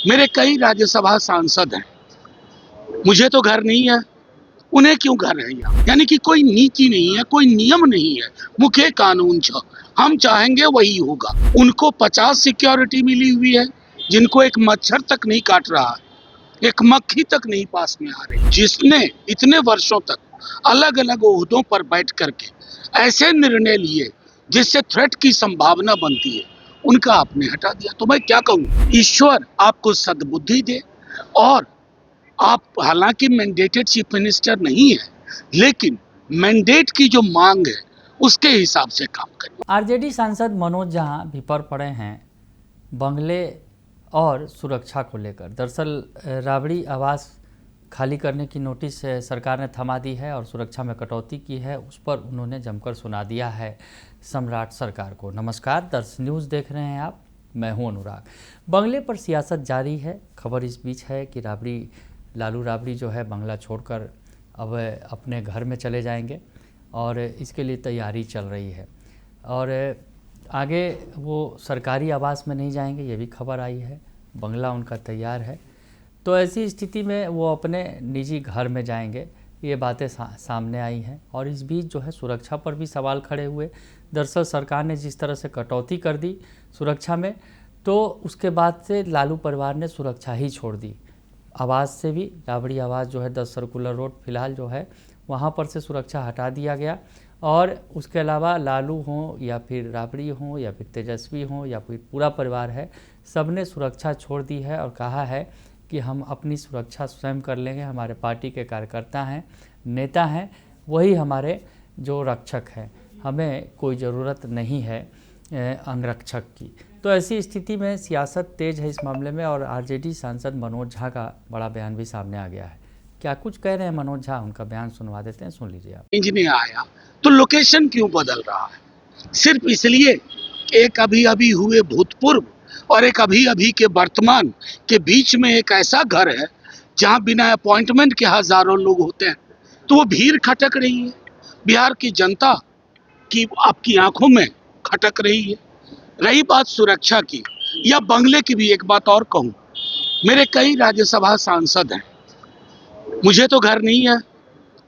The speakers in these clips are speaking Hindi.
मेरे कई राज्यसभा सांसद हैं, मुझे तो घर नहीं है, उन्हें क्यों घर है यहाँ? यानी कि कोई नीति नहीं है, कोई नियम नहीं है, मुखे कानून छ हम चाहेंगे वही होगा। उनको 50 सिक्योरिटी मिली हुई है, जिनको एक मच्छर तक नहीं काट रहा, एक मक्खी तक नहीं पास में आ रही। जिसने इतने वर्षों तक अलग अलग ओहदों पर बैठ करके ऐसे निर्णय लिए जिससे थ्रेट की संभावना बनती है, उनका आपने हटा दिया। तो मैं क्या कहूँ, ईश्वर आपको सद्बुद्धि दे। और आप हालांकि मैंडेटेड चीफ मिनिस्टर नहीं है, लेकिन मैंडेट की जो मांग है उसके हिसाब से काम करें। आरजेडी सांसद मनोज झा विपर पड़े हैं बंगले और सुरक्षा को लेकर। दरअसल राबड़ी आवास खाली करने की नोटिस सरकार ने थमा दी है और सुरक्षा में कटौती की है, उस पर उन्होंने जमकर सुना दिया है सम्राट सरकार को। नमस्कार, दर्श न्यूज़ देख रहे हैं आप, मैं हूं अनुराग। बंगले पर सियासत जारी है। खबर इस बीच है कि लालू राबड़ी जो है बंगला छोड़कर अब अपने घर में चले जाएंगे और इसके लिए तैयारी चल रही है और आगे वो सरकारी आवास में नहीं जाएंगे, ये भी खबर आई है। बंगला उनका तैयार है, तो ऐसी स्थिति में वो अपने निजी घर में जाएंगे, ये बातें सामने आई हैं। और इस बीच जो है सुरक्षा पर भी सवाल खड़े हुए। दरअसल सरकार ने जिस तरह से कटौती कर दी सुरक्षा में, तो उसके बाद से लालू परिवार ने सुरक्षा ही छोड़ दी। आवास से भी, राबड़ी आवास जो है 10 सर्कुलर रोड फिलहाल जो है वहाँ पर से सुरक्षा हटा दिया गया। और उसके अलावा लालू हों या फिर राबड़ी हों या फिर तेजस्वी हों या फिर पूरा परिवार है, सब ने सुरक्षा छोड़ दी है और कहा है कि हम अपनी सुरक्षा स्वयं कर लेंगे। हमारे पार्टी के कार्यकर्ता हैं, नेता हैं, वही हमारे जो रक्षक हैं, हमें कोई ज़रूरत नहीं है अंगरक्षक की। तो ऐसी स्थिति में सियासत तेज है इस मामले में और आरजेडी सांसद मनोज झा का बड़ा बयान भी सामने आ गया है। क्या कुछ कह रहे हैं मनोज झा, उनका बयान सुनवा देते हैं, सुन लीजिए आप। इंजीनियर आया तो लोकेशन क्यों बदल रहा है? सिर्फ इसलिए एक अभी अभी हुए भूतपूर्व और एक अभी अभी के वर्तमान के बीच में एक ऐसा घर है जहां बिना अपॉइंटमेंट के हजारों लोग होते हैं, तो वो भीड़ खटक रही है। बिहार की जनता की आपकी आंखों में खटक रही है। रही बात सुरक्षा की या बंगले की, भी एक बात और कहूं, मेरे कई राज्यसभा सांसद हैं, मुझे तो घर नहीं है,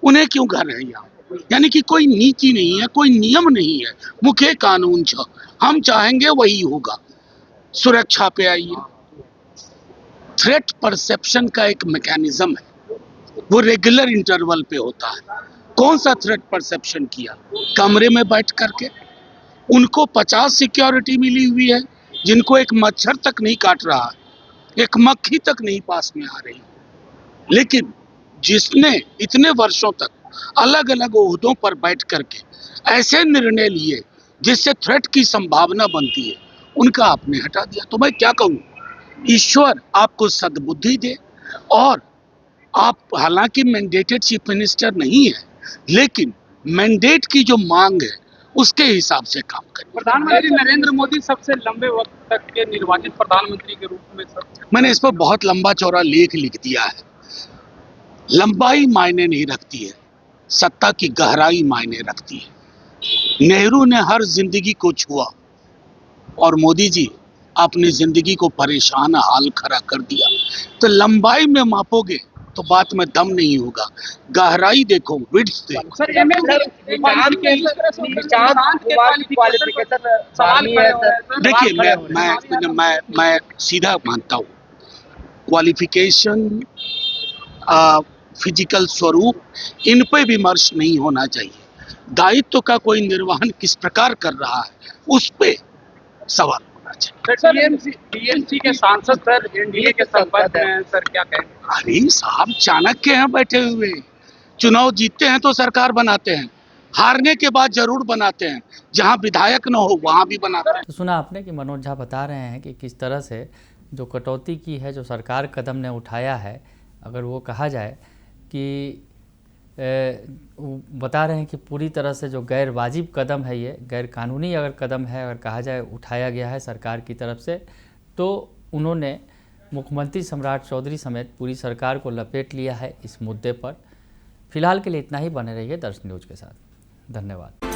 उन्हें क्यों घर है यहाँ? यानी कि कोई नीति नहीं है, कोई नियम नहीं है, मुखे कानून छ हम चाहेंगे वही होगा। सुरक्षा पे आइए। थ्रेट परसेप्शन का एक मैकेनिज्म है, वो रेगुलर इंटरवल पे होता है। कौन सा थ्रेट परसेप्शन किया? कमरे में बैठ करके उनको 50 सिक्योरिटी मिली हुई है, जिनको एक मच्छर तक नहीं काट रहा, एक मक्खी तक नहीं पास में आ रही। लेकिन जिसने इतने वर्षों तक अलग अलग ओहदों पर बैठ करके ऐसे निर्णय लिए जिससे थ्रेट की संभावना बनती है, उनका आपने हटा दिया। तो मैं क्या कहूँ, ईश्वर आपको सद्बुद्धि दे। और आप हालांकि मैंडेटेड चीफ मिनिस्टर नहीं है, लेकिन मैंडेट की जो मांग है उसके हिसाब से काम करें। प्रधानमंत्री नरेंद्र मोदी सबसे लंबे वक्त तक के निर्वाचित प्रधानमंत्री के रूप में मैंने इस पर बहुत लंबा चौड़ा लेख लिख दिया है। लंबाई मायने नहीं रखती है, सत्ता की गहराई मायने रखती है। नेहरू ने हर जिंदगी को छुआ और मोदी जी अपनी जिंदगी को परेशान हाल खड़ा कर दिया। तो लंबाई में मापोगे तो बात में दम नहीं होगा, गहराई देखो, विड्थ देखो। देखिए, मैं सीधा मानता हूँ, क्वालिफिकेशन, फिजिकल स्वरूप, इन पे विमर्श नहीं होना चाहिए। दायित्व का कोई निर्वहन किस प्रकार कर रहा है उस पे सवाल होना चाहिए। टीएमसी के सांसद सर एनडीए के संपर्क में, सर क्या कहें? अरे साहब, चाणक्य हैं बैठे हुए। चुनाव जीतते हैं तो सरकार बनाते हैं, हारने के बाद जरूर बनाते हैं। जहां विधायक न हो वहां भी बनाते हैं। तो सुना आपने कि मनोज झा बता रहे हैं कि किस तरह से जो कटौती की है, जो सरकार कदम ने उठाया है, अगर वो कहा जाए कि बता रहे हैं कि पूरी तरह से जो गैर वाजिब कदम है, ये गैर कानूनी अगर कदम है, अगर कहा जाए उठाया गया है सरकार की तरफ से, तो उन्होंने मुख्यमंत्री सम्राट चौधरी समेत पूरी सरकार को लपेट लिया है इस मुद्दे पर। फिलहाल के लिए इतना ही। बने रहिए दर्श न्यूज़ के साथ। धन्यवाद।